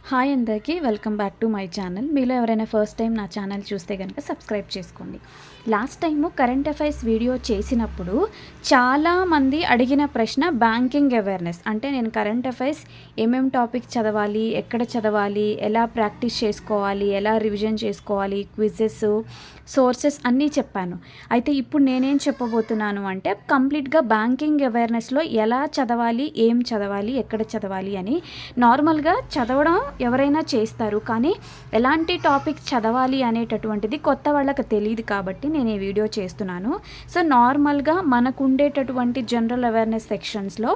Hi అందరికీ welcome back to my channel. మీలో ఎవరైనా ఫస్ట్ టైం నా ఛానల్ చూస్తే కనుక సబ్స్క్రైబ్ చేసుకోండి. Last time current affairs video చేసినప్పుడు చాలామంది అడిగిన ప్రశ్న బ్యాంకింగ్ అవేర్నెస్. అంటే నేను కరెంట్ అఫైర్స్ ఏమేమి టాపిక్ చదవాలి, ఎక్కడ చదవాలి, ఎలా ప్రాక్టీస్ చేసుకోవాలి, ఎలా రివిజన్ చేసుకోవాలి, క్విజెస్, సోర్సెస్ అన్నీ చెప్పాను. అయితే ఇప్పుడు నేనేం చెప్పబోతున్నాను అంటే కంప్లీట్గా బ్యాంకింగ్ అవేర్నెస్లో ఎలా చదవాలి, ఏం చదవాలి, ఎక్కడ చదవాలి అని. నార్మల్గా చదవడం ఎవరైనా చేస్తారు, కానీ ఎలాంటి టాపిక్ చదవాలి అనేటటువంటిది కొత్త వాళ్ళకి తెలియదు కాబట్టి నేను ఈ వీడియో చేస్తున్నాను. సో నార్మల్గా మనకు ఉండేటటువంటి జనరల్ అవేర్నెస్ సెక్షన్స్లో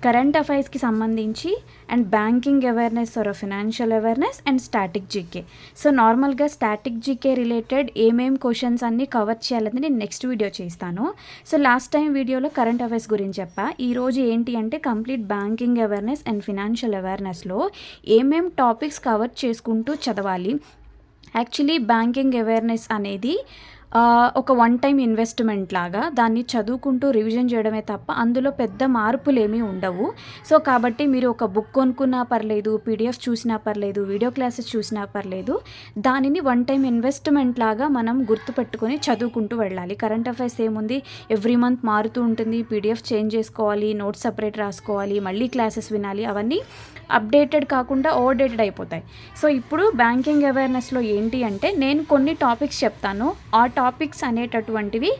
కరెంట్ అఫైర్స్కి సంబంధించి and banking awareness or financial awareness and static GK. So నార్మల్గా స్టాటిక్ జీకే రిలేటెడ్ ఏమేం క్వశ్చన్స్ అన్నీ కవర్ చేయాలని నేను నెక్స్ట్ వీడియో చేస్తాను. సో లాస్ట్ టైం వీడియోలో కరెంట్ అఫైర్స్ గురించి చెప్పా. ఈరోజు ఏంటి అంటే complete banking awareness and financial అవేర్నెస్లో ఏమేం టాపిక్స్ కవర్ చేసుకుంటూ చదవాలి. యాక్చువల్లీ బ్యాంకింగ్ అవేర్నెస్ అనేది ఒక వన్ టైం ఇన్వెస్ట్మెంట్ లాగా దాన్ని చదువుకుంటూ రివిజన్ చేయడమే తప్ప అందులో పెద్ద మార్పులు ఏమీ ఉండవు. సో కాబట్టి మీరు ఒక బుక్ కొనుక్కున్నా పర్లేదు, పీడిఎఫ్ చూసినా పర్లేదు, వీడియో క్లాసెస్ చూసినా పర్లేదు, దానిని వన్ టైం ఇన్వెస్ట్మెంట్ లాగా మనం గుర్తుపెట్టుకొని చదువుకుంటూ వెళ్ళాలి. కరెంట్ అఫైర్స్ ఏముంది, ఎవ్రీ మంత్ మారుతూ ఉంటుంది, పీడిఎఫ్ చేంజ్ చేసుకోవాలి, నోట్స్ సపరేట్ రాసుకోవాలి, మళ్ళీ క్లాసెస్ వినాలి, అవన్నీ అప్డేటెడ్ కాకుండా ఓవర్డేటెడ్ అయిపోతాయి. సో ఇప్పుడు బ్యాంకింగ్ అవేర్నెస్లో ఏంటి అంటే నేను కొన్ని టాపిక్స్ చెప్తాను. ఆ టాపిక్స్ అనేటటువంటివి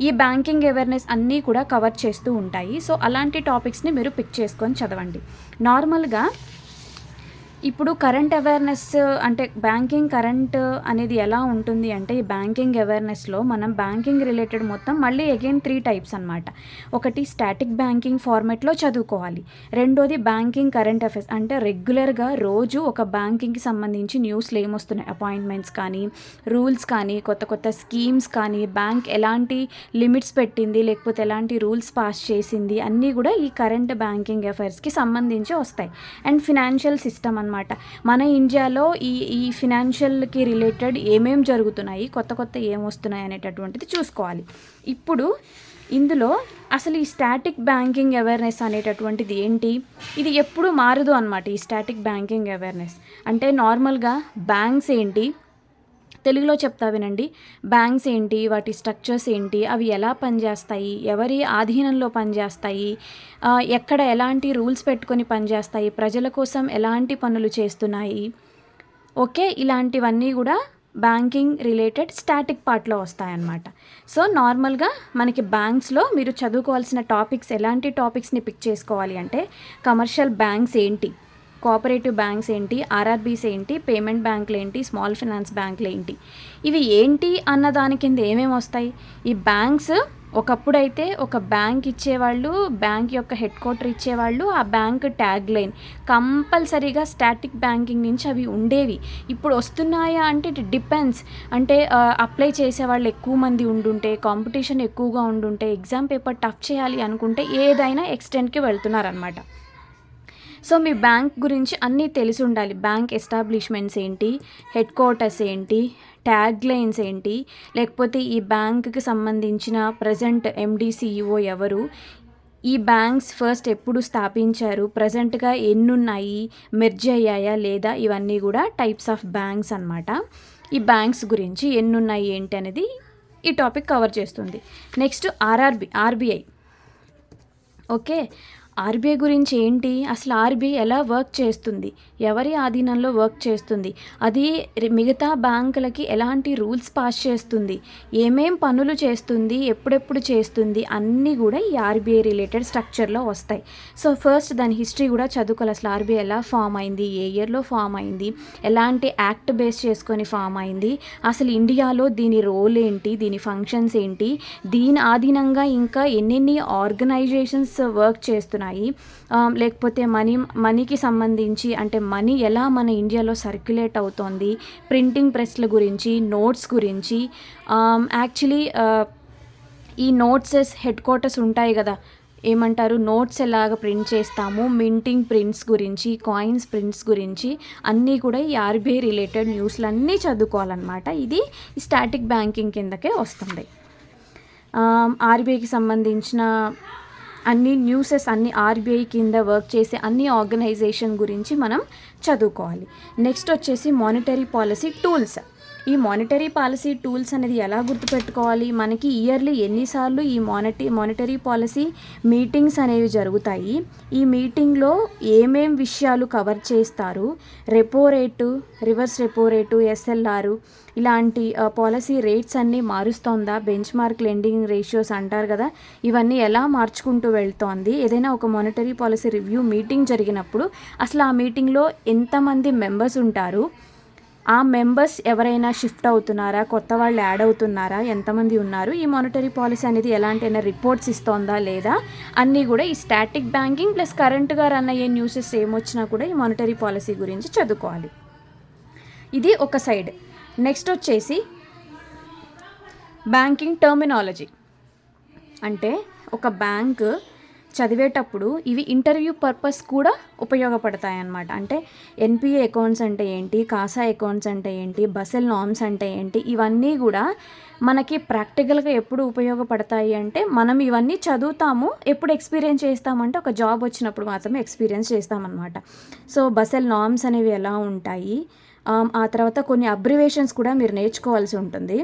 ఈ బ్యాంకింగ్ అవేర్నెస్ అన్నీ కూడా కవర్ చేస్తూ ఉంటాయి. సో అలాంటి టాపిక్స్ని మీరు పిక్ చేసుకొని చదవండి. నార్మల్గా ఇప్పుడు కరెంట్ అవేర్నెస్ అంటే బ్యాంకింగ్ కరెంట్ అనేది ఎలా ఉంటుంది అంటే ఈ బ్యాంకింగ్ అవేర్నెస్లో మనం బ్యాంకింగ్ రిలేటెడ్ మొత్తం మళ్ళీ అగైన్ 3 టైప్స్ అనమాట. ఒకటి స్టాటిక్ బ్యాంకింగ్ ఫార్మెట్లో చదువుకోవాలి. రెండోది బ్యాంకింగ్ కరెంట్ అఫైర్స్ అంటే రెగ్యులర్గా రోజు ఒక బ్యాంకింగ్కి సంబంధించి న్యూస్లు ఏమొస్తున్నాయి, అపాయింట్మెంట్స్ కానీ, రూల్స్ కానీ, కొత్త కొత్త స్కీమ్స్ కానీ, బ్యాంక్ ఎలాంటి లిమిట్స్ పెట్టింది, లేకపోతే ఎలాంటి రూల్స్ పాస్ చేసింది, అన్నీ కూడా ఈ కరెంట్ బ్యాంకింగ్ అఫైర్స్కి సంబంధించి వస్తాయి. అండ్ ఫినాన్షియల్ సిస్టమ్ అనమాట. మన ఇండియాలో ఈ ఫినాన్షియల్కి రిలేటెడ్ ఏమేం జరుగుతున్నాయి, కొత్త కొత్త ఏమొస్తున్నాయి అనేటటువంటిది చూసుకోవాలి. ఇప్పుడు ఇందులో అసలు ఈ స్టాటిక్ బ్యాంకింగ్ అవేర్నెస్ అనేటటువంటిది ఏంటి, ఇది ఎప్పుడు మారదు అనమాట. ఈ స్టాటిక్ బ్యాంకింగ్ అవేర్నెస్ అంటే నార్మల్గా బ్యాంక్స్ ఏంటి, తెలుగులో చెప్తా వినండి. బ్యాంక్స్ ఏంటి, వాటి స్ట్రక్చర్స్ ఏంటి, అవి ఎలా పనిచేస్తాయి, ఎవరి ఆధీనంలో పనిచేస్తాయి, ఎక్కడ ఎలాంటి రూల్స్ పెట్టుకొని పనిచేస్తాయి, ప్రజల కోసం ఎలాంటి పనులు చేస్తున్నాయి, ఓకే, ఇలాంటివన్నీ కూడా బ్యాంకింగ్ రిలేటెడ్ స్టాటిక్ పార్ట్లో వస్తాయన్నమాట. సో నార్మల్గా మనకి బ్యాంక్స్లో మీరు చదువుకోవాల్సిన టాపిక్స్ ఎలాంటి టాపిక్స్ని పిక్ చేసుకోవాలి అంటే కమర్షియల్ బ్యాంక్స్ ఏంటి, కోఆపరేటివ్ బ్యాంక్స్ ఏంటి, ఆర్ఆర్బీస్ ఏంటి, పేమెంట్ బ్యాంకులు ఏంటి, స్మాల్ ఫైనాన్స్ బ్యాంకులు ఏంటి, ఇవి ఏంటి అన్న దాని కింద ఏమేమి వస్తాయి. ఈ బ్యాంక్స్ ఒకప్పుడైతే ఒక బ్యాంక్ ఇచ్చేవాళ్ళు, బ్యాంక్ యొక్క హెడ్ క్వార్టర్ ఇచ్చేవాళ్ళు, ఆ బ్యాంక్ ట్యాగ్ లైన్ కంపల్సరీగా స్టాటిక్ బ్యాంకింగ్ నుంచి అవి ఉండేవి. ఇప్పుడు వస్తున్నాయా అంటే ఇట్ డిపెండ్స్. అంటే అప్లై చేసేవాళ్ళు ఎక్కువ మంది ఉండుంటే, కాంపిటీషన్ ఎక్కువగా ఉండుంటే, ఎగ్జామ్ పేపర్ టఫ్ చేయాలి అనుకుంటే ఏదైనా ఎక్స్టెంట్కి వెళ్తున్నారనమాట. సో మీ బ్యాంక్ గురించి అన్నీ తెలిసి ఉండాలి. బ్యాంక్ ఎస్టాబ్లిష్మెంట్స్ ఏంటి, హెడ్ క్వార్టర్స్ ఏంటి, ట్యాగ్ లైన్స్ ఏంటి, లేకపోతే ఈ బ్యాంక్కి సంబంధించిన ప్రజెంట్ ఎండి సిఇఓ ఎవరు, ఈ బ్యాంక్స్ ఫస్ట్ ఎప్పుడు స్థాపించారు, ప్రజెంట్గా ఎన్నున్నాయి, మెర్జ్ అయ్యాయా లేదా, ఇవన్నీ కూడా టైప్స్ ఆఫ్ బ్యాంక్స్ అనమాట. ఈ బ్యాంక్స్ గురించి ఎన్నున్నాయి ఏంటి అనేది ఈ టాపిక్ కవర్ చేస్తుంది. Next RBI. ఓకే, ఆర్బీఐ గురించి ఏంటి, అసలు ఆర్బీఐ ఎలా వర్క్ చేస్తుంది, ఎవరి ఆధీనంలో వర్క్ చేస్తుంది, అది మిగతా బ్యాంకులకి ఎలాంటి రూల్స్ పాస్ చేస్తుంది, ఏమేం పనులు చేస్తుంది, ఎప్పుడెప్పుడు చేస్తుంది, అన్నీ కూడా ఈ ఆర్బీఐ రిలేటెడ్ స్ట్రక్చర్లో వస్తాయి. సో ఫస్ట్ దాని హిస్టరీ కూడా చదువుకోవాలి. అసలు ఆర్బీఐ ఎలా ఫామ్ అయింది, ఏ ఇయర్లో ఫామ్ అయింది, ఎలాంటి యాక్ట్ బేస్ చేసుకొని ఫామ్ అయింది, అసలు ఇండియాలో దీని రోల్ ఏంటి, దీని ఫంక్షన్స్ ఏంటి, దీని ఆధీనంగా ఇంకా ఎన్నెన్ని ఆర్గనైజేషన్స్ వర్క్ చేస్తున్నాయి, లేకపోతే మనీకి సంబంధించి అంటే మనీ ఎలా మన ఇండియాలో సర్క్యులేట్ అవుతోంది, ప్రింటింగ్ ప్రెస్ల గురించి, నోట్స్ గురించి. యాక్చువల్లీ ఈ నోట్సెస్ హెడ్ క్వార్టర్స్ ఉంటాయి కదా, ఏమంటారు, నోట్స్ ఎలాగ ప్రింట్ చేస్తాము, మింటింగ్ ప్రింట్స్ గురించి, కాయిన్స్ ప్రింట్స్ గురించి అన్నీ కూడా ఈ ఆర్బీఐ రిలేటెడ్ న్యూస్లు అన్నీ చదువుకోవాలన్నమాట. ఇది స్టాటిక్ బ్యాంకింగ్ కిందకే వస్తుంది. ఆర్బీఐకి సంబంధించిన అన్ని న్యూసెస్ అన్ని ఆర్బీఐ కింద వర్క్ చేసే అన్ని ఆర్గనైజేషన్ గురించి మనం చదువుకోవాలి. నెక్స్ట్ వచ్చేసి మానిటరీ పాలసీ టూల్స్. ఈ మానిటరీ పాలసీ టూల్స్ అనేది ఎలా గుర్తుపెట్టుకోవాలి, మనకి ఇయర్లీ ఎన్నిసార్లు ఈ మానిటరీ పాలసీ మీటింగ్స్ అనేవి జరుగుతాయి, ఈ మీటింగ్లో ఏమేం విషయాలు కవర్ చేస్తారు, repo rate, reverse repo rate, SLR ఇలాంటి పాలసీ రేట్స్ అన్నీ మారుస్తోందా, బెంచ్ మార్క్ లెండింగ్ రేషియోస్ అంటారు కదా, ఇవన్నీ ఎలా మార్చుకుంటూ వెళ్తోంది, ఏదైనా ఒక మానిటరీ పాలసీ రివ్యూ మీటింగ్ జరిగినప్పుడు అసలు ఆ మీటింగ్లో ఎంతమంది మెంబర్స్ ఉంటారు, ఆ మెంబర్స్ ఎవరైనా షిఫ్ట్ అవుతున్నారా, కొత్త వాళ్ళు యాడ్ అవుతున్నారా, ఎంతమంది ఉన్నారు, ఈ మానిటరీ పాలసీ అనేది ఎలాంటి రిపోర్ట్స్ ఇస్తోందా లేదా అన్నీ కూడా ఈ స్టాటిక్ బ్యాంకింగ్ ప్లస్ కరెంట్గా రన్ అయ్యే న్యూసెస్ ఏమొచ్చినా కూడా ఈ మానిటరీ పాలసీ గురించి చదువుకోవాలి. ఇది ఒక సైడ్. నెక్స్ట్ వచ్చేసి బ్యాంకింగ్ టర్మినాలజీ. అంటే ఒక బ్యాంక్ చదివేటప్పుడు ఇవి ఇంటర్వ్యూ పర్పస్ కూడా ఉపయోగపడతాయి అన్నమాట. అంటే ఎన్పిఏ అకౌంట్స్ అంటే ఏంటి, కాసా అకౌంట్స్ అంటే ఏంటి, బసెల్ నార్మ్స్ అంటే ఏంటి, ఇవన్నీ కూడా మనకి ప్రాక్టికల్గా ఎప్పుడు ఉపయోగపడతాయి అంటే మనం ఇవన్నీ చదువుతాము, ఎప్పుడు ఎక్స్పీరియన్స్ చేస్తామంటే ఒక జాబ్ వచ్చినప్పుడు మాత్రమే ఎక్స్పీరియన్స్ చేస్తామన్నమాట. సో బసెల్ నార్మ్స్ అనేవి ఎలా ఉంటాయి, ఆ తర్వాత కొన్ని అబ్రివేషన్స్ కూడా మీరు నేర్చుకోవాల్సి ఉంటుంది.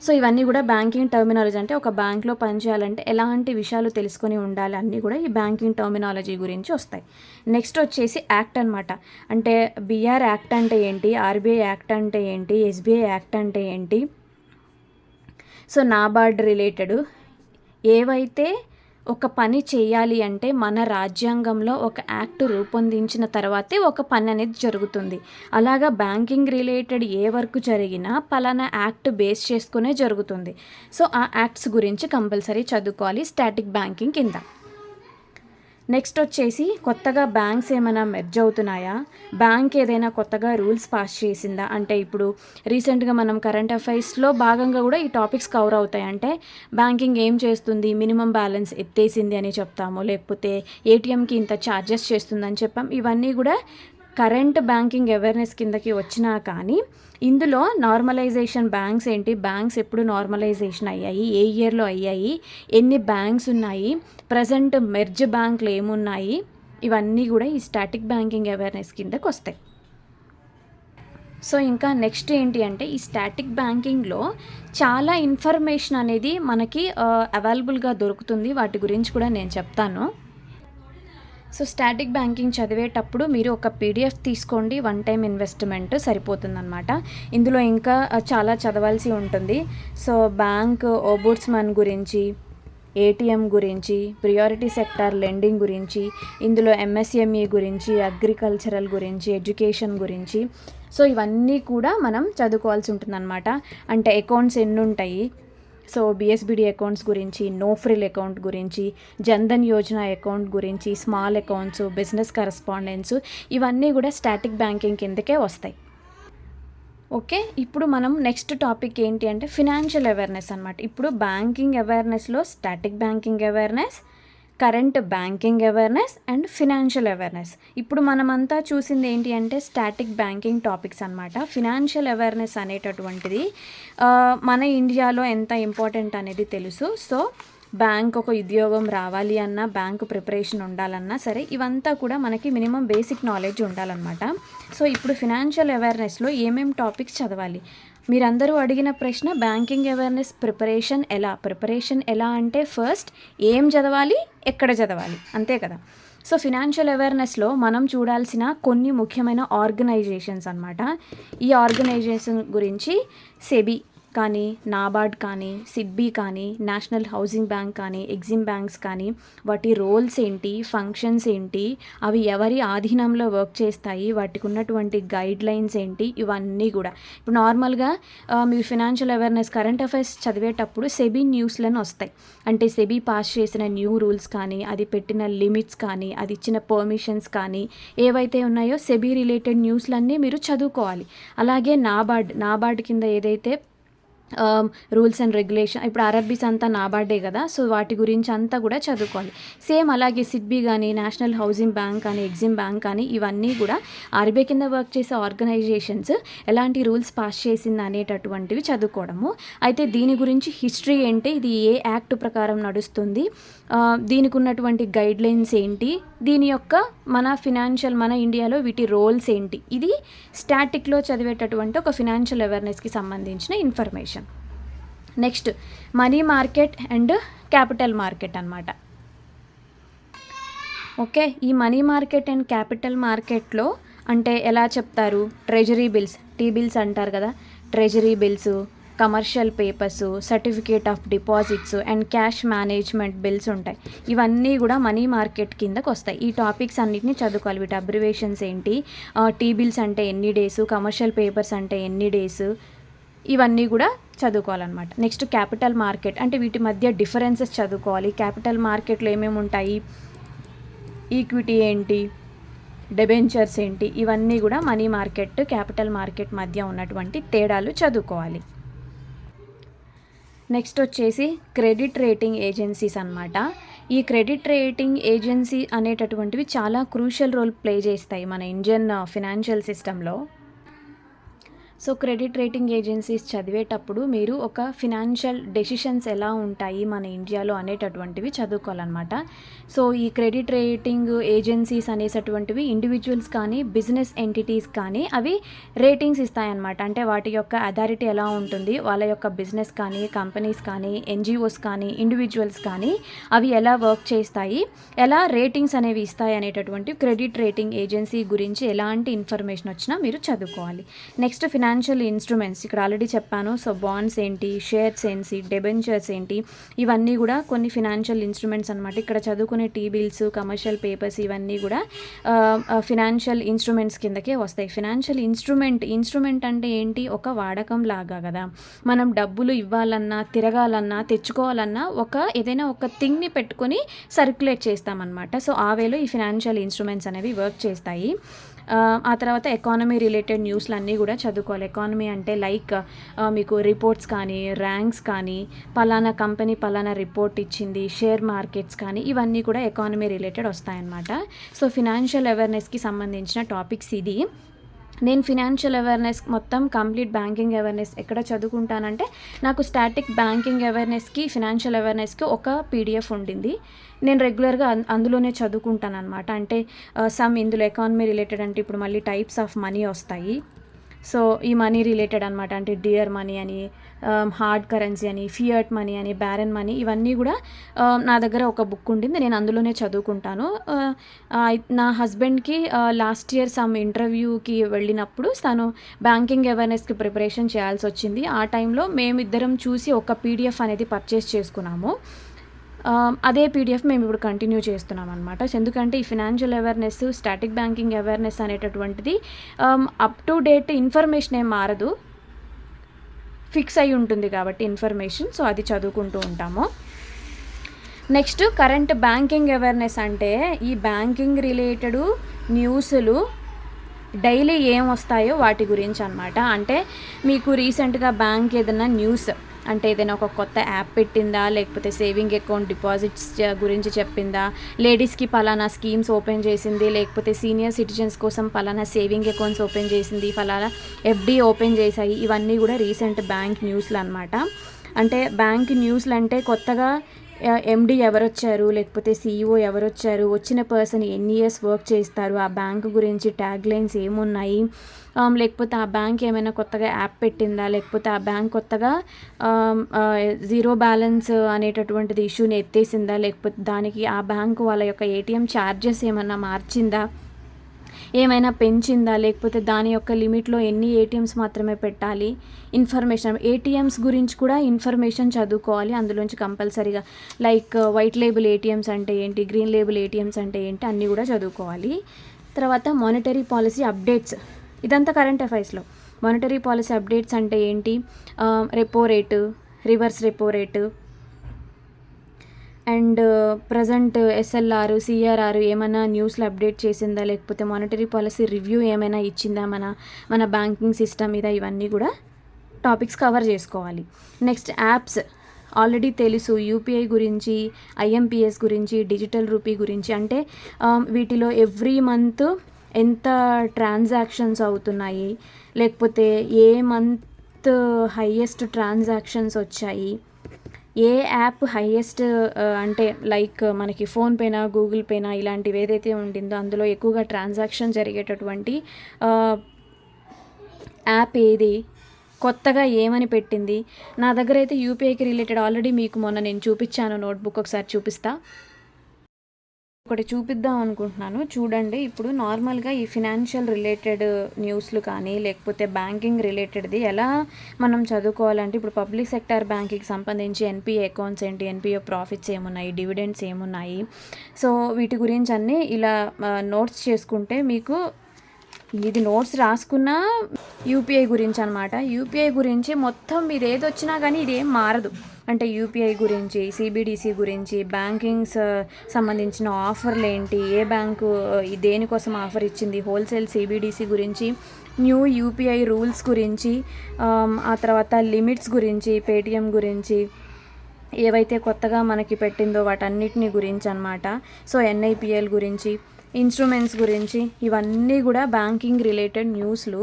సో ఇవన్నీ కూడా బ్యాంకింగ్ టర్మినాలజీ. అంటే ఒక బ్యాంక్లో పనిచేయాలంటే ఎలాంటి విషయాలు తెలుసుకొని ఉండాలి అన్నీ కూడా ఈ బ్యాంకింగ్ టర్మినాలజీ గురించి వస్తాయి. నెక్స్ట్ వచ్చేసి యాక్ట్ అనమాట. అంటే బీఆర్ యాక్ట్ అంటే ఏంటి, ఆర్బీఐ యాక్ట్ అంటే ఏంటి, ఎస్బీఐ యాక్ట్ అంటే ఏంటి, సో నాబార్డ్ రిలేటెడ్ ఏవైతే ఒక పని చేయాలి అంటే మన రాజ్యాంగంలో ఒక యాక్ట్ రూపొందించిన తర్వాతే ఒక పని అనేది జరుగుతుంది. అలాగా బ్యాంకింగ్ రిలేటెడ్ ఏ వర్క్ జరిగినా పలానా యాక్ట్ బేస్ చేసుకునే జరుగుతుంది. సో ఆ యాక్ట్స్ గురించి కంపల్సరీ చదువుకోవాలి స్టాటిక్ బ్యాంకింగ్ కింద. నెక్స్ట్ వచ్చేసి కొత్తగా బ్యాంక్స్ ఏమైనా మెర్జ్ అవుతున్నాయా, బ్యాంక్ ఏదైనా కొత్తగా రూల్స్ పాస్ చేసిందా, అంటే ఇప్పుడు రీసెంట్గా మనం కరెంట్ అఫైర్స్లో భాగంగా కూడా ఈ టాపిక్స్ కవర్ అవుతాయి. అంటే బ్యాంకింగ్ ఏం చేస్తుంది, మినిమం బ్యాలెన్స్ ఎత్తేసింది అని చెప్తాము, లేకపోతే ఏటీఎంకి ఇంత ఛార్జెస్ చేస్తుందని చెప్పాం. ఇవన్నీ కూడా కరెంట్ బ్యాంకింగ్ అవేర్నెస్ కిందకి వచ్చినా కానీ ఇందులో నార్మలైజేషన్ బ్యాంక్స్ ఏంటి, బ్యాంక్స్ ఎప్పుడు నార్మలైజేషన్ అయ్యాయి, ఏ ఇయర్లో అయ్యాయి, ఎన్ని బ్యాంక్స్ ఉన్నాయి, ప్రజెంట్ మెర్జ్ బ్యాంకులు ఏమున్నాయి, ఇవన్నీ కూడా ఈ స్టాటిక్ బ్యాంకింగ్ అవేర్నెస్ కిందకి వస్తాయి. సో ఇంకా నెక్స్ట్ ఏంటి అంటే ఈ స్టాటిక్ బ్యాంకింగ్లో చాలా ఇన్ఫర్మేషన్ అనేది మనకి అవైలబుల్గా దొరుకుతుంది. వాటి గురించి కూడా నేను చెప్తాను. సో స్టాటిక్ బ్యాంకింగ్ చదివేటప్పుడు మీరు ఒక పీడిఎఫ్ తీసుకోండి, వన్ టైం ఇన్వెస్ట్మెంట్ సరిపోతుందన్నమాట. ఇందులో ఇంకా చాలా చదవాల్సి ఉంటుంది. సో బ్యాంక్ ఓబుడ్స్మన్ గురించి, ఏటీఎం గురించి, ప్రియారిటీ సెక్టార్ లెండింగ్ గురించి, ఇందులో ఎంఎస్ఎంఈ గురించి, అగ్రికల్చరల్ గురించి, ఎడ్యుకేషన్ గురించి, సో ఇవన్నీ కూడా మనం చదువుకోవాల్సి ఉంటుందన్నమాట. అంటే అకౌంట్స్ ఎన్ని ఉంటాయి, సో బిఎస్బిడి అకౌంట్స్ గురించి, నో ఫ్రిల్ అకౌంట్ గురించి, జన్ధన్ యోజన అకౌంట్ గురించి, స్మాల్ అకౌంట్స్, బిజినెస్ కరెస్పాండెన్స్, ఇవన్నీ కూడా స్టాటిక్ బ్యాంకింగ్ కిందకే వస్తాయి. ఓకే, ఇప్పుడు మనం నెక్స్ట్ టాపిక్ ఏంటి అంటే ఫినాన్షియల్ అవేర్నెస్ అనమాట. ఇప్పుడు బ్యాంకింగ్ అవేర్నెస్లో static banking awareness, current banking awareness and financial awareness. ఇప్పుడు మనమంతా చూసింది ఏంటి అంటే స్టాటిక్ బ్యాంకింగ్ టాపిక్స్ అనమాట. ఫినాన్షియల్ అవేర్నెస్ అనేటటువంటిది మన ఇండియాలో ఎంత ఇంపార్టెంట్ అనేది తెలుసు. సో బ్యాంక్ ఒక ఉద్యోగం రావాలి అన్నా, బ్యాంకు ప్రిపరేషన్ ఉండాలన్నా సరే, ఇవంతా కూడా మనకి మినిమం బేసిక్ నాలెడ్జ్ ఉండాలన్నమాట. సో ఇప్పుడు ఫినాన్షియల్ అవేర్నెస్లో ఏమేం టాపిక్స్ చదవాలి, మీరందరూ అడిగిన ప్రశ్న బ్యాంకింగ్ అవేర్నెస్ ప్రిపరేషన్ ఎలా అంటే ఫస్ట్ ఏం చదవాలి, ఎక్కడ చదవాలి, అంతే కదా. సో ఫినాన్షియల్ అవేర్నెస్లో మనం చూడాల్సిన కొన్ని ముఖ్యమైన ఆర్గనైజేషన్స్ అన్నమాట. ఈ ఆర్గనైజేషన్ గురించి సెబీ కానీ, నాబార్డ్ కానీ, సిడ్బీ కానీ, నేషనల్ హౌసింగ్ బ్యాంక్ కానీ, ఎగ్జిమ్ బ్యాంక్స్ కానీ, వాటి రోల్స్ ఏంటి, ఫంక్షన్స్ ఏంటి, అవి ఎవరి ఆధీనంలో వర్క్ చేస్తాయి, వాటికి ఉన్నటువంటి గైడ్ లైన్స్ ఏంటి, ఇవన్నీ కూడా ఇప్పుడు నార్మల్గా మీరు ఫినాన్షియల్ అవేర్నెస్ కరెంట్ అఫైర్స్ చదివేటప్పుడు సెబీ న్యూస్లను వస్తాయి. అంటే సెబీ పాస్ చేసిన న్యూ రూల్స్ కానీ, అది పెట్టిన లిమిట్స్ కానీ, అది ఇచ్చిన పర్మిషన్స్ కానీ, ఏవైతే ఉన్నాయో సెబీ రిలేటెడ్ న్యూస్లన్నీ మీరు చదువుకోవాలి. అలాగే నాబార్డ్ కింద ఏదైతే రూల్స్ అండ్ రెగ్యులేషన్. ఇప్పుడు ఆర్ఆర్బీస్ అంతా నాబార్డే కదా, సో వాటి గురించి అంతా కూడా చదువుకోవాలి. సేమ్ అలాగే సిడ్బీ కానీ, నేషనల్ హౌసింగ్ బ్యాంక్ కానీ, ఎగ్జిమ్ బ్యాంక్ కానీ, ఇవన్నీ కూడా ఆర్బీఐ కింద వర్క్ చేసే ఆర్గనైజేషన్స్ ఎలాంటి రూల్స్ పాస్ చేసింది అనేటటువంటివి చదువుకోవడము. అయితే దీని గురించి హిస్టరీ ఏంటి, ఇది ఏ యాక్ట్ ప్రకారం నడుస్తుంది, దీనికి ఉన్నటువంటి గైడ్లైన్స్ ఏంటి, దీని యొక్క మన ఇండియాలో వీటి రోల్స్ ఏంటి, ఇది స్టాటిక్లో చదివేటటువంటి ఒక ఫినాన్షియల్ అవేర్నెస్కి సంబంధించిన information. Next money market and capital market అన్నమాట. ఓకే, ఈ మనీ మార్కెట్ అండ్ క్యాపిటల్ మార్కెట్లో అంటే ఎలా చెప్తారు, ట్రెజరీ బిల్స్, టీ బిల్స్ అంటారు కదా, treasury bills, commercial papers, certificate of deposits and cash management bills ఉంటాయి. ఇవన్నీ కూడా మనీ మార్కెట్ కిందకు వస్తాయి. ఈ టాపిక్స్ అన్నిటిని చదువుకోవాలి. వీటి అబ్రివేషన్స్ ఏంటి, టీ బిల్స్ అంటే ఎన్ని డేస్, కమర్షియల్ పేపర్స్ అంటే ఎన్ని డేస్, ఇవన్నీ కూడా చదువుకోవాలన్నమాట. నెక్స్ట్ క్యాపిటల్ మార్కెట్ అంటే వీటి మధ్య డిఫరెన్సెస్ చదువుకోవాలి. క్యాపిటల్ మార్కెట్లో ఏమేమి ఉంటాయి, ఈక్విటీ ఏంటి, డెబెంచర్స్ ఏంటి, ఇవన్నీ కూడా మనీ మార్కెట్, క్యాపిటల్ మార్కెట్ మధ్య ఉన్నటువంటి తేడాలు చదువుకోవాలి. నెక్స్ట్ వచ్చేసి క్రెడిట్ రేటింగ్ ఏజెన్సీస్ అన్నమాట. ఈ క్రెడిట్ రేటింగ్ ఏజెన్సీ అనేటటువంటివి చాలా క్రూషియల్ రోల్ ప్లే చేస్తాయి మన ఇండియన్ ఫినాన్షియల్ సిస్టంలో. సో క్రెడిట్ రేటింగ్ ఏజెన్సీస్ చదివేటప్పుడు మీరు ఒక ఫినాన్షియల్ డెసిషన్స్ ఎలా ఉంటాయి మన ఇండియాలో అనేటటువంటివి చదువుకోవాలన్నమాట. సో ఈ క్రెడిట్ రేటింగ్ ఏజెన్సీస్ అనేటటువంటివి ఇండివిజువల్స్ కానీ బిజినెస్ ఎంటిటీస్ కానీ అవి రేటింగ్స్ ఇస్తాయన్నమాట. అంటే వాటి యొక్క అథారిటీ ఎలా ఉంటుంది, వాళ్ళ యొక్క బిజినెస్ కానీ, కంపెనీస్ కానీ, ఎన్జిఓస్ కానీ, ఇండివిజువల్స్ కానీ అవి ఎలా వర్క్ చేస్తాయి, ఎలా రేటింగ్స్ అనేవి ఇస్తాయి అనేటటువంటి క్రెడిట్ రేటింగ్ ఏజెన్సీ గురించి ఎలాంటి ఇన్ఫర్మేషన్ వచ్చినా మీరు చదువుకోవాలి. నెక్స్ట్ ఫినాన్షియల్ ఇన్స్ట్రుమెంట్స్, ఇక్కడ ఆల్రెడీ చెప్పాను. సో బాండ్స్ ఏంటి, షేర్స్ ఏంటి, డెబెంచర్స్ ఏంటి, ఇవన్నీ కూడా కొన్ని ఫినాన్షియల్ ఇన్స్ట్రుమెంట్స్ అనమాట. ఇక్కడ చదువుకునే టీ బిల్స్, కమర్షియల్ పేపర్స్ ఇవన్నీ కూడా ఫినాన్షియల్ ఇన్స్ట్రుమెంట్స్ కిందకే వస్తాయి. ఫినాన్షియల్ ఇన్స్ట్రుమెంట్ అంటే ఏంటి, ఒక వాడకం లాగా కదా. మనం డబ్బులు ఇవ్వాలన్నా, తిరగాలన్నా, తెచ్చుకోవాలన్నా ఏదైనా ఒక థింగ్ని పెట్టుకొని సర్క్యులేట్ చేస్తామన్నమాట. సో ఆ వేలో ఈ ఫినాన్షియల్ ఇన్స్ట్రుమెంట్స్ అనేవి వర్క్ చేస్తాయి. ఆ తర్వాత ఎకానమీ రిలేటెడ్ న్యూస్లు అన్నీ కూడా చదువుకోవాలి. ఎకానమీ అంటే లైక్ మీకు రిపోర్ట్స్ కానీ, ర్యాంక్స్ కానీ, పలానా కంపెనీ పలానా రిపోర్ట్ ఇచ్చింది, షేర్ మార్కెట్స్ కానీ, ఇవన్నీ కూడా ఎకానమీ రిలేటెడ్ వస్తాయన్నమాట. సో ఫినాన్షియల్ అవేర్నెస్కి సంబంధించిన టాపిక్స్ ఇది. నేను ఫినాన్షియల్ అవేర్నెస్ మొత్తం కంప్లీట్ బ్యాంకింగ్ అవేర్నెస్ ఎక్కడ చదువుకుంటానంటే, నాకు స్టాటిక్ బ్యాంకింగ్ అవేర్నెస్కి, ఫినాన్షియల్ అవేర్నెస్కి ఒక పీడిఎఫ్ ఉండింది. నేను రెగ్యులర్గా అందులోనే చదువుకుంటాను అనమాట. అంటే ఇందులో ఎకానమీ రిలేటెడ్ అంటే ఇప్పుడు మళ్ళీ టైప్స్ ఆఫ్ మనీ వస్తాయి. సో ఈ మనీ రిలేటెడ్ అనమాట. అంటే డియర్ మనీ అని, హార్డ్ కరెన్సీ అని, ఫియట్ మనీ అని, బ్యారన్ మనీ, ఇవన్నీ కూడా నా దగ్గర ఒక బుక్ ఉండింది. నేను అందులోనే చదువుకుంటాను. నా హస్బెండ్కి లాస్ట్ ఇయర్ ఇంటర్వ్యూకి వెళ్ళినప్పుడు తను బ్యాంకింగ్ అవేర్నెస్కి ప్రిపరేషన్ చేయాల్సి వచ్చింది. ఆ టైంలో మేమిద్దరం చూసి ఒక పీడిఎఫ్ అనేది పర్చేస్ చేసుకున్నాము. అదే పీడిఎఫ్ మేము ఇప్పుడు కంటిన్యూ చేస్తున్నాం అనమాట. ఎందుకంటే ఈ financial awareness, static banking awareness అనేటటువంటిది అప్ టు డేట్ ఇన్ఫర్మేషన్ ఏం మారదు, ఫిక్స్ అయి ఉంటుంది కాబట్టి ఇన్ఫర్మేషన్. సో అది చదువుకుంటూ ఉంటాము. నెక్స్ట్ కరెంట్ బ్యాంకింగ్ అవేర్నెస్ అంటే ఈ బ్యాంకింగ్ రిలేటెడ్ న్యూస్లు డైలీ ఏం వస్తాయో వాటి గురించి అనమాట. అంటే మీకు రీసెంట్గా బ్యాంక్ ఏదైనా న్యూస్ అంటే ఏదైనా ఒక కొత్త యాప్ పెట్టిందా, లేకపోతే సేవింగ్ అకౌంట్ డిపాజిట్స్ గురించి చెప్పిందా, లేడీస్కి పలానా స్కీమ్స్ ఓపెన్ చేసింది, లేకపోతే సీనియర్ సిటిజన్స్ కోసం పలానా సేవింగ్ అకౌంట్స్ ఓపెన్ చేసింది, పలానా ఎఫ్డి ఓపెన్ చేశాయి, ఇవన్నీ కూడా రీసెంట్ బ్యాంక్ న్యూస్లు అనమాట. అంటే బ్యాంక్ న్యూస్లు అంటే కొత్తగా ఎండి ఎవరొచ్చారు, లేకపోతే సీఈఓ ఎవరొచ్చారు, వచ్చిన పర్సన్ ఎన్ని ఇయర్స్ వర్క్ చేస్తారు, ఆ బ్యాంక్ గురించి ట్యాగ్ లైన్స్ ఏమున్నాయి, లేకపోతే ఆ బ్యాంక్ ఏమైనా కొత్తగా యాప్ పెట్టిందా, లేకపోతే ఆ బ్యాంక్ కొత్తగా జీరో బ్యాలెన్స్ అనేటటువంటిది ఇష్యూని ఎత్తేసిందా, లేకపోతే దానికి ఆ బ్యాంకు వాళ్ళ యొక్క ఏటీఎం ఛార్జెస్ ఏమైనా మార్చిందా, ఏమైనా పెంచిందా, లేకపోతే దాని యొక్క లిమిట్లో ఎన్ని ఏటీఎమ్స్ మాత్రమే పెట్టాలి, ఇన్ఫర్మేషన్ ఏటీఎమ్స్ గురించి కూడా ఇన్ఫర్మేషన్ చదువుకోవాలి అందులోంచి కంపల్సరీగా. లైక్ వైట్ లేబుల్ ఏటీఎమ్స్ అంటే ఏంటి, గ్రీన్ లేబుల్ ఏటీఎమ్స్ అంటే ఏంటి, అన్నీ కూడా చదువుకోవాలి. తర్వాత మానిటరీ పాలసీ అప్డేట్స్, ఇదంతా కరెంట్ అఫైర్స్లో. మానిటరీ పాలసీ అప్డేట్స్ అంటే ఏంటి, repo rate, reverse repo rate, and present SLR, CRR ఏమైనా న్యూస్లో అప్డేట్ చేసిందా, లేకపోతే మానిటరీ పాలసీ రివ్యూ ఏమైనా ఇచ్చిందా మన బ్యాంకింగ్ సిస్టమ్ మీద, ఇవన్నీ కూడా టాపిక్స్ కవర్ చేసుకోవాలి. నెక్స్ట్ యాప్స్ ఆల్రెడీ తెలుసు, యూపీఐ గురించి, ఐఎంపిఎస్ గురించి, డిజిటల్ రూపీ గురించి. అంటే వీటిలో ఎవ్రీ మంత్ ఎంత ట్రాన్సాక్షన్స్ అవుతున్నాయి, లేకపోతే ఏ మంత్ హైయెస్ట్ ట్రాన్సాక్షన్స్ వచ్చాయి, ఏ యాప్ హైయెస్ట్ అంటే లైక్ మనకి ఫోన్పేనా, గూగుల్ పేనా ఇలాంటివి ఏదైతే ఉంటుందో అందులో ఎక్కువగా ట్రాన్సాక్షన్ జరిగేటటువంటి యాప్ ఏది, కొత్తగా ఏమని పెట్టింది. నా దగ్గర అయితే యూపీఐకి రిలేటెడ్ ఆల్రెడీ మీకు మొన్న నేను చూపించాను నోట్బుక్, ఒకసారి చూపిస్తా. ఒకటి చూపిద్దాం అనుకుంటున్నాను చూడండి. ఇప్పుడు నార్మల్గా ఈ ఫినాన్షియల్ రిలేటెడ్ న్యూస్లు కానీ లేకపోతే బ్యాంకింగ్ రిలేటెడ్ది ఎలా మనం చదువుకోవాలంటే, ఇప్పుడు పబ్లిక్ సెక్టార్ బ్యాంక్కి సంబంధించి ఎన్పిఏ అకౌంట్స్ ఏంటి, ఎన్పిఏ ప్రాఫిట్స్ ఏమున్నాయి, డివిడెండ్స్ ఏమున్నాయి, సో వీటి గురించి అన్నీ ఇలా నోట్స్ చేసుకుంటే మీకు ఇది నోట్స్ రాసుకున్న యూపీఐ గురించి అనమాట. యూపీఐ గురించి మొత్తం మీరు ఏది వచ్చినా కానీ ఇదేం మారదు. అంటే యూపీఐ గురించి, సిబిడిసి గురించి, బ్యాంకింగ్స్ సంబంధించిన ఆఫర్లు ఏంటి, ఏ బ్యాంకు దేనికోసం ఆఫర్ ఇచ్చింది, హోల్సేల్ సిబిడిసి గురించి, న్యూ యూపీఐ రూల్స్ గురించి, ఆ తర్వాత లిమిట్స్ గురించి, పేటిఎం గురించి, ఏవైతే కొత్తగా మనకి పెట్టిందో వాటన్నిటిని గురించి అనమాట. సో ఎన్ఐపిఎల్ గురించి, ఇన్స్ట్రుమెంట్స్ గురించి, ఇవన్నీ కూడా బ్యాంకింగ్ రిలేటెడ్ న్యూస్లు.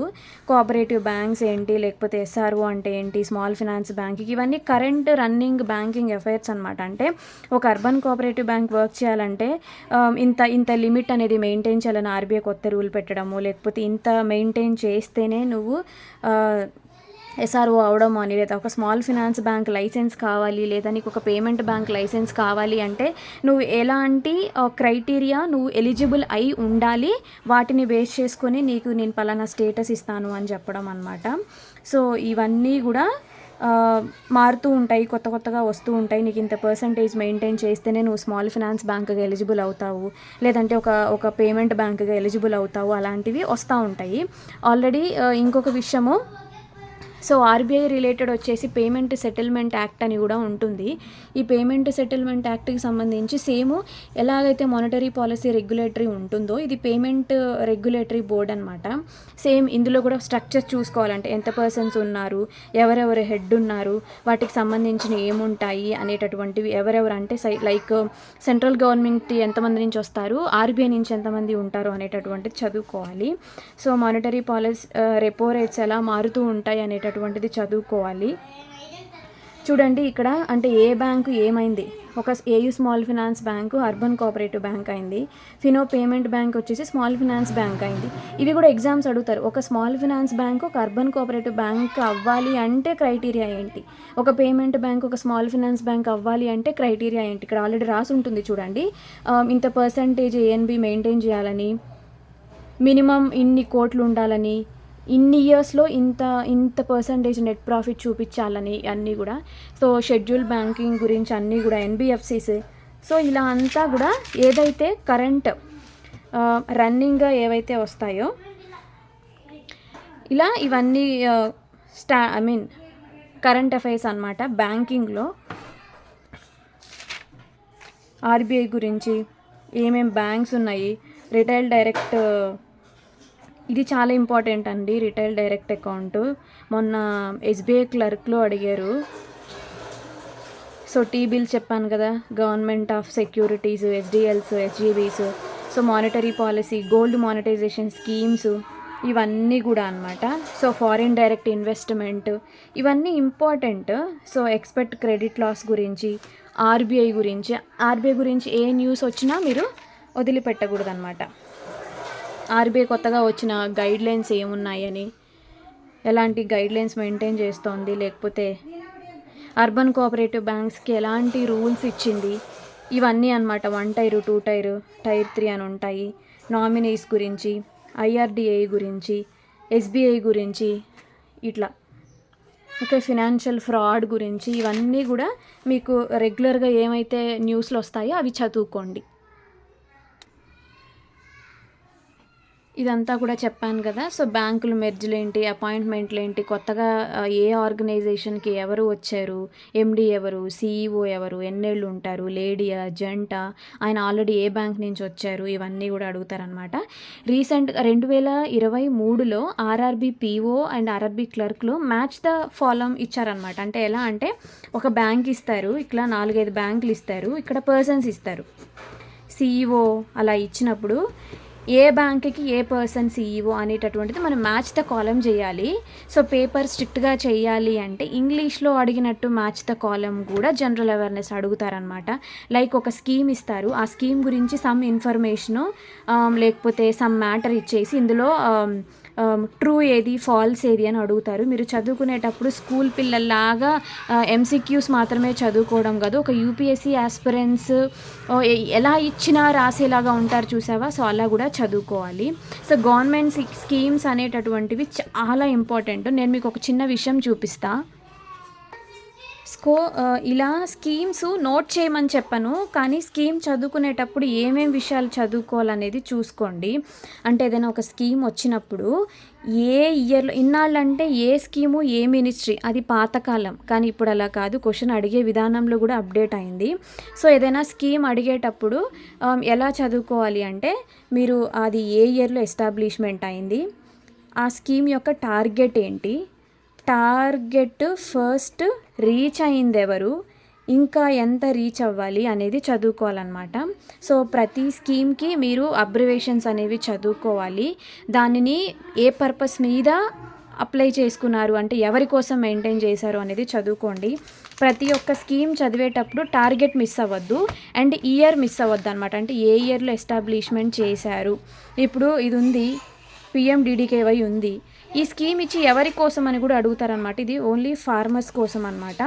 కోఆపరేటివ్ బ్యాంక్స్ ఏంటి, లేకపోతే ఎస్ఆర్ఓ అంటే ఏంటి, స్మాల్ ఫినాన్స్ బ్యాంకింగ్, ఇవన్నీ కరెంట్ రన్నింగ్ బ్యాంకింగ్ అఫైర్స్ అనమాట. అంటే ఒక అర్బన్ కోఆపరేటివ్ బ్యాంక్ వర్క్ చేయాలంటే ఇంత లిమిట్ అనేది మెయింటైన్ చేయాలని ఆర్బీఐ కొత్త రూల్ పెట్టడము, లేకపోతే ఇంత మెయింటైన్ చేస్తేనే నువ్వు ఎస్ఆర్ఓ అవడం అని, లేదా ఒక స్మాల్ ఫినాన్స్ బ్యాంక్ లైసెన్స్ కావాలి, లేదా నీకు ఒక పేమెంట్ బ్యాంక్ లైసెన్స్ కావాలి అంటే నువ్వు ఎలాంటి క్రైటీరియా నువ్వు ఎలిజిబుల్ అయి ఉండాలి, వాటిని బేస్ చేసుకొని నీకు నేను పలానా స్టేటస్ ఇస్తాను అని చెప్పడం అనమాట. సో ఇవన్నీ కూడా మారుతూ ఉంటాయి, కొత్తగా వస్తూ ఉంటాయి. నీకు ఇంత పర్సంటేజ్ మెయింటైన్ చేస్తేనే నువ్వు స్మాల్ ఫినాన్స్ బ్యాంక్గా ఎలిజిబుల్ అవుతావు, లేదంటే ఒక పేమెంట్ బ్యాంక్గా ఎలిజిబుల్ అవుతావు, అలాంటివి వస్తూ ఉంటాయి. ఆల్రెడీ ఇంకొక విషయము, సో ఆర్బీఐ రిలేటెడ్ వచ్చేసి పేమెంట్ సెటిల్మెంట్ యాక్ట్ అని కూడా ఉంటుంది. ఈ పేమెంట్ సెటిల్మెంట్ యాక్ట్కి సంబంధించి సేమ్ ఎలాగైతే మానిటరీ పాలసీ రెగ్యులేటరీ ఉంటుందో ఇది పేమెంట్ రెగ్యులేటరీ బోర్డ్ అనమాట. సేమ్ ఇందులో కూడా స్ట్రక్చర్ చూసుకోవాలంటే ఎంత పర్సన్స్ ఉన్నారు, ఎవరెవరు హెడ్ ఉన్నారు, వాటికి సంబంధించిన ఏముంటాయి అనేటటువంటివి, ఎవరెవరు అంటే లైక్ సెంట్రల్ గవర్నమెంట్ ఎంతమంది నుంచి వస్తారు, ఆర్బీఐ నుంచి ఎంతమంది ఉంటారు అనేటటువంటిది చదువుకోవాలి. So monetary policy repo rates ఎలా మారుతూ ఉంటాయి అనేటటువంటిది చదువుకోవాలి. చూడండి ఇక్కడ అంటే ఏ బ్యాంకు ఏమైంది, ఒక AU small finance bank urban cooperative bank అయింది, ఫినో పేమెంట్ బ్యాంక్ వచ్చేసి స్మాల్ ఫినాన్స్ బ్యాంక్ అయింది. ఇవి కూడా ఎగ్జామ్స్ అడుగుతారు. ఒక స్మాల్ ఫినాన్స్ బ్యాంక్ ఒక అర్బన్ కోఆపరేటివ్ బ్యాంక్ అవ్వాలి అంటే క్రైటీరియా ఏంటి, ఒక పేమెంట్ బ్యాంక్ ఒక స్మాల్ ఫినాన్స్ బ్యాంక్ అవ్వాలి అంటే క్రైటీరియా ఏంటి, ఇక్కడ ఆల్రెడీ రాసి ఉంటుంది చూడండి. ఇంత పర్సంటేజ్ ఏఎన్బి మెయింటైన్ చేయాలని, మినిమం ఇన్ని కోట్లు ఉండాలని, ఇన్ని ఇయర్స్లో ఇంత పర్సంటేజ్ నెట్ ప్రాఫిట్ చూపించాలని అన్నీ కూడా. సో షెడ్యూల్ బ్యాంకింగ్ గురించి అన్నీ కూడా, ఎన్బిఎఫ్సిస్. సో ఇలా అంతా కూడా ఏదైతే కరెంట్ రన్నింగ్గా ఏవైతే వస్తాయో ఇలా ఇవన్నీ కరెంట్ అఫైర్స్ అనమాట. బ్యాంకింగ్లో ఆర్బీఐ గురించి, ఏమేం బ్యాంక్స్ ఉన్నాయి, రిటైల్ డైరెక్ట్, ఇది చాలా ఇంపార్టెంట్ అండి. రిటైల్ డైరెక్ట్ అకౌంట్ మొన్న ఎస్బీఐ క్లర్క్లో అడిగారు. సో టీ బిల్ చెప్పాను కదా, government of securities, SDLs, SGBs, so monetary policy, gold monetization schemes, ఇవన్నీ కూడా అనమాట. సో ఫారిన్ డైరెక్ట్ ఇన్వెస్ట్మెంట్, ఇవన్నీ important. So expect credit loss గురించి, ఆర్బీఐ గురించి ఏ న్యూస్ వచ్చినా మీరు వదిలిపెట్టకూడదు అనమాట. ఆర్బీఐ కొత్తగా వచ్చిన గైడ్లైన్స్ ఏమున్నాయని, ఎలాంటి గైడ్లైన్స్ మెయింటైన్ చేస్తోంది, లేకపోతే అర్బన్ కోఆపరేటివ్ బ్యాంక్స్కి ఎలాంటి రూల్స్ ఇచ్చింది, ఇవన్నీ అనమాట. 1 టైర్, 2 టైర్, టైర్ 3 అని ఉంటాయి. నామినీస్ గురించి, ఐఆర్డిఐ గురించి, ఎస్బీఐ గురించి, ఇట్లా ఓకే, ఫినాన్షియల్ ఫ్రాడ్ గురించి, ఇవన్నీ కూడా మీకు రెగ్యులర్గా ఏమైతే న్యూస్లు వస్తాయో అవి చదువుకోండి. ఇదంతా కూడా చెప్పాను కదా. సో, బ్యాంకులు మెర్జ్‌లేంటి, అపాయింట్‌మెంట్‌లేంటి, కొత్తగా ఏ ఆర్గనైజేషన్‌కి ఎవరు వచ్చారు, ఎండీ ఎవరు, సీఈఓ ఎవరు, ఎన్నేళ్ళు ఉంటారు, లేడీయా, జెంటా, ఆయన ఆల్రెడీ ఏ బ్యాంక్ నుంచి వచ్చారు, ఇవన్నీ కూడా అడుగుతారనమాట. రీసెంట్‌గా 2023లో ఆర్ఆర్‌బీ పీఓ అండ్ ఆర్ఆర్‌బీ క్లర్క్‌లో మ్యాచ్ ద ఫాలోమ్ ఇచ్చారనమాట. అంటే ఎలా అంటే ఒక బ్యాంక్ ఇస్తారు, ఇట్లా 4, 5 బ్యాంకులు ఇస్తారు, ఇక్కడ పర్సన్స్ ఇస్తారు. సీఈఓ అలా ఇచ్చినప్పుడు ఏ బ్యాంక్‌కి ఏ పర్సన్ సీఈఓ అనేటటువంటిది మనం మ్యాచ్ ద కాలమ్ చేయాలి. సో, పేపర్ స్ట్రిక్ట్‌గా చేయాలి అంటే ఇంగ్లీష్‌లో అడిగినట్టు మ్యాచ్ ద కాలమ్ కూడా జనరల్ అవేర్‌నెస్ అడుగుతారనమాట. లైక్ ఒక స్కీమ్ ఇస్తారు, ఆ స్కీమ్ గురించి సమ్ ఇన్ఫర్మేషను లేకపోతే సమ్ మ్యాటర్ ఇచ్చేసి ఇందులో ట్రూ ఏది, ఫాల్స్ ఏది అని అడుగుతారు. మీరు చదువుకునేటప్పుడు స్కూల్ పిల్లల్లాగా ఎంసీక్యూస్ మాత్రమే చదువుకోవడం కాదు, ఒక యూపీఎస్సీ ఆస్పిరెంట్స్ ఎలా ఇచ్చినా రాసేలాగా ఉంటారు చూసావా, సో అలా కూడా చదువుకోవాలి. సో, గవర్నమెంట్ స్కీమ్స్ అనేటటువంటివి చాలా ఇంపార్టెంట్. నేను మీకు ఒక చిన్న విషయం చూపిస్తా. ఇలా స్కీమ్స్ నోట్ చేయమని చెప్పను, కానీ స్కీమ్ చదువుకునేటప్పుడు ఏమేం విషయాలు చదువుకోవాలనేది చూసుకోండి. అంటే ఏదైనా ఒక స్కీమ్ వచ్చినప్పుడు ఏ ఇయర్‌లో, ఇన్నాళ్ళంటే ఏ స్కీము ఏ మినిస్ట్రీ అది పాతకాలం, కానీ ఇప్పుడు అలా కాదు, క్వశ్చన్ అడిగే విధానంలో కూడా అప్డేట్ అయింది. సో, ఏదైనా స్కీమ్ అడిగేటప్పుడు ఎలా చదువుకోవాలి అంటే మీరు అది ఏ ఇయర్‌లో ఎస్టాబ్లిష్మెంట్ అయింది, ఆ స్కీమ్ యొక్క టార్గెట్ ఏంటి, టార్గెట్ ఫస్ట్ రీచ్ అయింది ఎవరు, ఇంకా ఎంత రీచ్ అవ్వాలి అనేది చదువుకోవాలన్నమాట. సో, ప్రతి స్కీమ్కి మీరు అబ్రివేషన్స్ అనేవి చదువుకోవాలి. దానిని ఏ పర్పస్ మీద అప్లై చేసుకున్నారు అంటే ఎవరి కోసం మెయింటైన్ చేశారు అనేది చదువుకోండి. ప్రతి ఒక్క స్కీమ్ చదివేటప్పుడు టార్గెట్ మిస్ అవ్వద్దు అండ్ ఇయర్ మిస్ అవ్వద్దు అనమాట. అంటే ఏ ఇయర్లో ఎస్టాబ్లిష్మెంట్ చేశారు. ఇప్పుడు ఇది ఉంది, PMDDKY ఉంది, ఈ స్కీమ్ ఇచ్చి ఎవరి కోసం అని కూడా అడుగుతారనమాట. ఇది ఓన్లీ ఫార్మర్స్ కోసం అనమాట.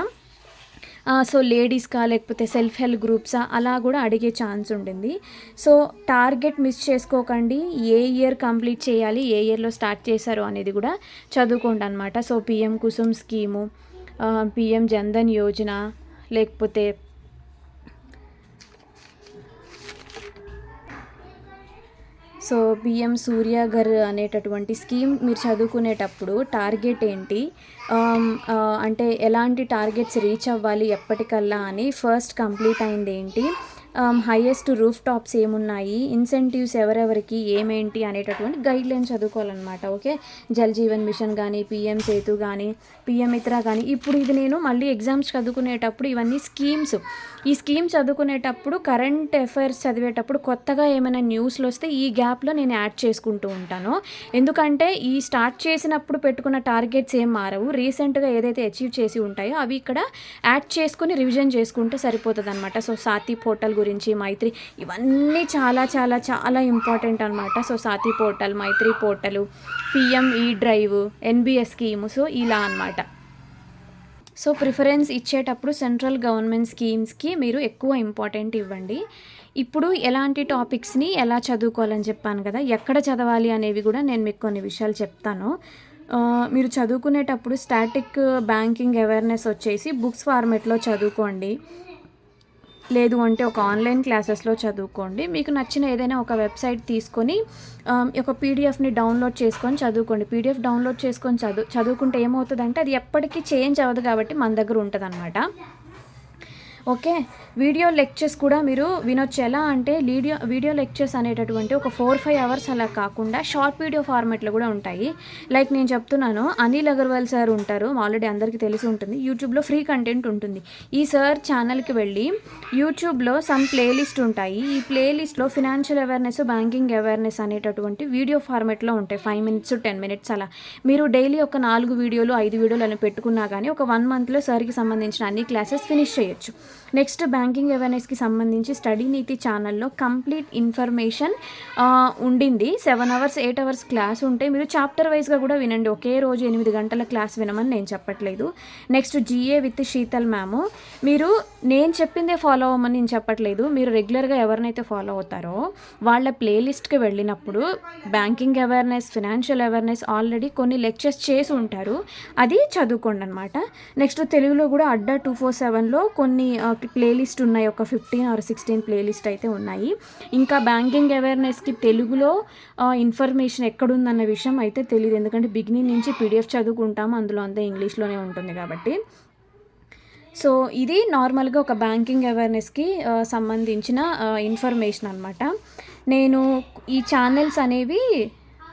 సో, లేడీస్కా లేకపోతే సెల్ఫ్ హెల్ప్ గ్రూప్సా అలా కూడా అడిగే ఛాన్స్ ఉంటుంది. సో, టార్గెట్ మిస్ చేసుకోకండి. ఏ ఇయర్ కంప్లీట్ చేయాలి, ఏ ఇయర్లో స్టార్ట్ చేశారు అనేది కూడా చదువుకోండి అనమాట. So, PM Kusum scheme, PM Jan Dhan Yojana, లేకపోతే సో, PM సూర్యఘర్ అనేటటువంటి స్కీమ్ మీరు చదువుకునేటప్పుడు టార్గెట్ ఏంటి, అంటే ఎలాంటి టార్గెట్స్ రీచ్ అవ్వాలి ఎప్పటికల్లా అని, ఫస్ట్ కంప్లీట్ అయింది ఏంటి, హైయెస్ట్ రూఫ్ టాప్స్ ఏమున్నాయి, ఇన్సెంటివ్స్ ఎవరెవరికి ఏమేంటి అనేటటువంటి గైడ్లైన్ చదువుకోవాలన్నమాట. ఓకే, జల్ జీవన్ మిషన్ కానీ, PM సేతు కానీ, PM మిత్ర కానీ. ఇప్పుడు ఇది నేను మళ్ళీ ఎగ్జామ్స్ చదువుకునేటప్పుడు ఇవన్నీ స్కీమ్స్, ఈ స్కీమ్ చదువుకునేటప్పుడు కరెంట్ అఫైర్స్ చదివేటప్పుడు కొత్తగా ఏమైనా న్యూస్లు వస్తే ఈ గ్యాప్లో నేను యాడ్ చేసుకుంటూ ఉంటాను. ఎందుకంటే ఈ స్టార్ట్ చేసినప్పుడు పెట్టుకున్న టార్గెట్స్ ఏం మారవు, రీసెంట్గా ఏదైతే అచీవ్ చేసి ఉంటాయో అవి ఇక్కడ యాడ్ చేసుకుని రివిజన్ చేసుకుంటే సరిపోతుంది అనమాట. సో, సాతి పోర్టల్ గురించి, మైత్రి, ఇవన్నీ చాలా చాలా చాలా ఇంపార్టెంట్ అనమాట. సో, సాతి పోర్టల్, మైత్రి పోర్టల్, PM ఈ డ్రైవ్, NBS స్కీము, సో ఇలా అనమాట. సో, ప్రిఫరెన్స్ ఇచ్చేటప్పుడు సెంట్రల్ గవర్నమెంట్ స్కీమ్స్కి మీరు ఎక్కువ ఇంపార్టెంట్ ఇవ్వండి. ఇప్పుడు ఎలాంటి టాపిక్స్ని ఎలా చదువుకోవాలని చెప్పాను కదా, ఎక్కడ చదవాలి అనేవి కూడా నేను మీకు కొన్ని విషయాలు చెప్తాను. మీరు చదువుకునేటప్పుడు స్టాటిక్ బ్యాంకింగ్ అవేర్నెస్ వచ్చేసి బుక్స్ ఫార్మెట్లో చదువుకోండి, లేదు అంటే ఒక ఆన్లైన్ క్లాసెస్లో చదువుకోండి. మీకు నచ్చిన ఏదైనా ఒక వెబ్సైట్ తీసుకొని ఒక పీడిఎఫ్ని డౌన్లోడ్ చేసుకొని చదువుకోండి. పీడిఎఫ్ డౌన్లోడ్ చేసుకొని చదువుకుంటే ఏమవుతుందంటే అది ఎప్పటికీ చేంజ్ అవ్వదు కాబట్టి మన దగ్గర ఉంటుందన్నమాట. ఓకే, వీడియో లెక్చర్స్ కూడా మీరు వినొచ్చు. ఎలా అంటే వీడియో లెక్చర్స్ అనేటటువంటి ఒక 4-5 అవర్స్ అలా కాకుండా షార్ట్ వీడియో ఫార్మాట్లో కూడా ఉంటాయి. లైక్ నేను చెప్తున్నాను, అనిల్ అగర్వాల్ సార్ ఉంటారు, ఆల్రెడీ అందరికీ తెలిసి ఉంటుంది. యూట్యూబ్లో ఫ్రీ కంటెంట్ ఉంటుంది. ఈ సార్ ఛానల్కి వెళ్ళి యూట్యూబ్లో సమ్ ప్లేలిస్ట్ ఉంటాయి. ఈ ప్లేలిస్ట్లో ఫినాన్షియల్ అవేర్నెస్, బ్యాంకింగ్ అవేర్నెస్ అనేటటువంటి వీడియో ఫార్మాట్లో ఉంటాయి. 5 minutes 10 minutes అలా. మీరు డైలీ ఒక 4 వీడియోలు 5 వీడియోలు అని పెట్టుకున్నా కానీ ఒక 1 monthలో సార్కి సంబంధించిన అన్ని క్లాసెస్ ఫినిష్ చేయొచ్చు. నెక్స్ట్ బ్యాంకింగ్ అవేర్నెస్కి సంబంధించి స్టడీ నీతి ఛానల్లో కంప్లీట్ ఇన్ఫర్మేషన్ ఉండింది. 7 hours 8 hours క్లాస్ ఉంటే మీరు చాప్టర్ వైజ్గా కూడా వినండి. ఒకే రోజు 8 గంటల క్లాస్ వినమని నేను చెప్పట్లేదు. Next GA with Sheetal ma'am, మీరు నేను చెప్పిందే ఫాలో అవ్వమని నేను చెప్పట్లేదు. మీరు రెగ్యులర్గా ఎవరినైతే ఫాలో అవుతారో వాళ్ళ ప్లేలిస్ట్కి వెళ్ళినప్పుడు banking awareness, financial awareness already కొన్ని లెక్చర్స్ చేసి ఉంటారు, అది చదువుకోండి అనమాట. నెక్స్ట్ తెలుగులో కూడా అడ్డా 247లో కొన్ని ప్లేలిస్ట్ ఉన్నాయి, ఒక 15 or 16 ప్లేలిస్ట్ అయితే ఉన్నాయి. ఇంకా బ్యాంకింగ్ అవేర్నెస్కి తెలుగులో ఇన్ఫర్మేషన్ ఎక్కడుందన్న విషయం అయితే తెలియదు, ఎందుకంటే బిగినింగ్ నుంచి పీడిఎఫ్ చదువుకుంటాము, అందులో అంతా ఇంగ్లీష్లోనే ఉంటుంది కాబట్టి. సో ఇది నార్మల్గా ఒక బ్యాంకింగ్ అవేర్నెస్కి సంబంధించిన ఇన్ఫర్మేషన్ అనమాట. నేను ఈ ఛానల్స్ అనేవి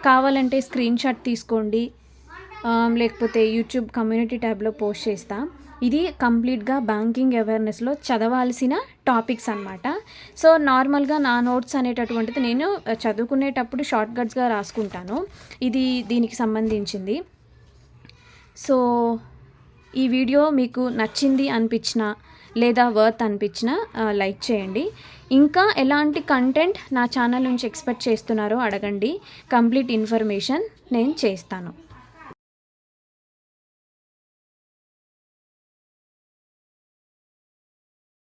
కావాలంటే స్క్రీన్ షాట్ తీసుకోండి, లేకపోతే యూట్యూబ్ కమ్యూనిటీ ట్యాబ్లో పోస్ట్ చేస్తా. ఇది కంప్లీట్గా బ్యాంకింగ్ అవేర్నెస్లో చదవాల్సిన టాపిక్స్ అనమాట. సో నార్మల్గా నా నోట్స్ అనేటటువంటిది నేను చదువుకునేటప్పుడు షార్ట్ కట్స్గా రాసుకుంటాను, ఇది దీనికి సంబంధించింది. సో ఈ వీడియో మీకు నచ్చింది అనిపించినా లేదా వర్త్ అనిపించినా లైక్ చేయండి. ఇంకా ఎలాంటి కంటెంట్ నా ఛానల్ నుంచి ఎక్స్పెక్ట్ చేస్తున్నారో అడగండి, కంప్లీట్ ఇన్ఫర్మేషన్ నేను చేస్తాను.